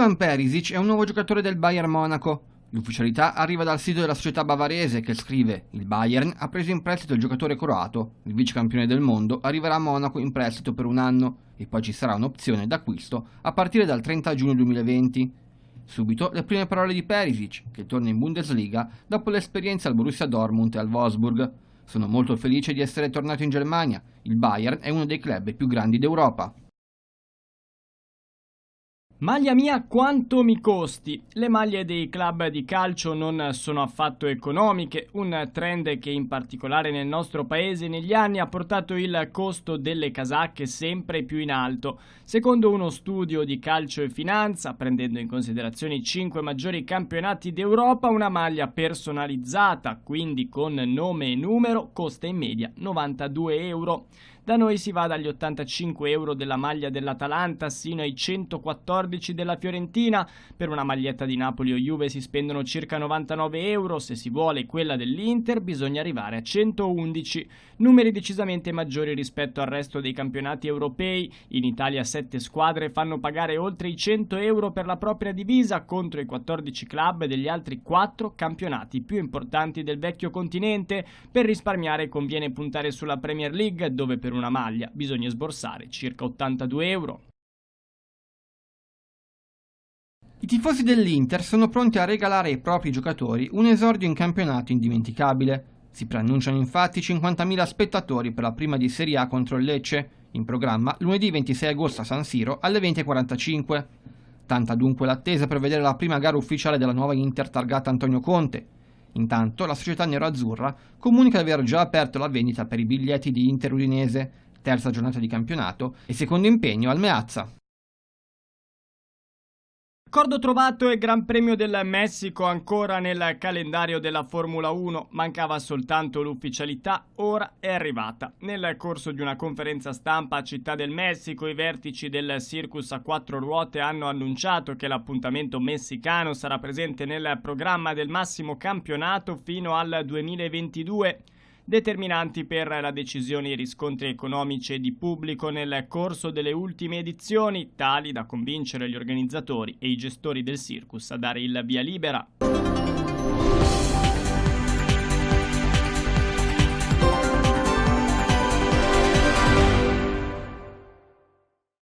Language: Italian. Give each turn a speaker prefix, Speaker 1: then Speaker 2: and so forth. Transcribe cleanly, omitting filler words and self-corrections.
Speaker 1: Ivan Perisic è un nuovo giocatore del Bayern Monaco. L'ufficialità arriva dal sito della società bavarese che scrive: il Bayern ha preso in prestito il giocatore croato, il vice campione del mondo arriverà a Monaco in prestito per un anno e poi ci sarà un'opzione d'acquisto a partire dal 30 giugno 2020. Subito le prime parole di Perisic, che torna in Bundesliga dopo l'esperienza al Borussia Dortmund e al Wolfsburg. Sono molto felice di essere tornato in Germania, il Bayern è uno dei club più grandi d'Europa.
Speaker 2: Maglia mia quanto mi costi? Le maglie dei club di calcio non sono affatto economiche, un trend che in particolare nel nostro paese negli anni ha portato il costo delle casacche sempre più in alto. Secondo uno studio di Calcio e Finanza, prendendo in considerazione i 5 maggiori campionati d'Europa, una maglia personalizzata, quindi con nome e numero, costa in media 92 euro. Da noi si va dagli 85 euro della maglia dell'Atalanta sino ai 114 della Fiorentina. Per una maglietta di Napoli o Juve si spendono circa 99 euro. Se si vuole quella dell'Inter bisogna arrivare a 111. Numeri decisamente maggiori rispetto al resto dei campionati europei. In Italia 7 squadre fanno pagare oltre i 100 euro per la propria divisa contro i 14 club degli altri 4 campionati più importanti del vecchio continente. Per risparmiare conviene puntare sulla Premier League, dove per una maglia bisogna sborsare circa 82 euro.
Speaker 1: I tifosi dell'Inter sono pronti a regalare ai propri giocatori un esordio in campionato indimenticabile. Si preannunciano infatti 50.000 spettatori per la prima di Serie A contro il Lecce, in programma lunedì 26 agosto a San Siro alle 20:45. Tanta dunque l'attesa per vedere la prima gara ufficiale della nuova Inter targata Antonio Conte. Intanto la società nerazzurra comunica di aver già aperto la vendita per i biglietti di Inter Udinese, terza giornata di campionato e secondo impegno al Meazza.
Speaker 2: Accordo trovato e Gran Premio del Messico ancora nel calendario della Formula 1, mancava soltanto l'ufficialità, ora è arrivata. Nel corso di una conferenza stampa a Città del Messico, i vertici del Circus a 4 ruote hanno annunciato che l'appuntamento messicano sarà presente nel programma del massimo campionato fino al 2022. Determinanti per la decisione i riscontri economici e di pubblico nel corso delle ultime edizioni, tali da convincere gli organizzatori e i gestori del circus a dare il via libera.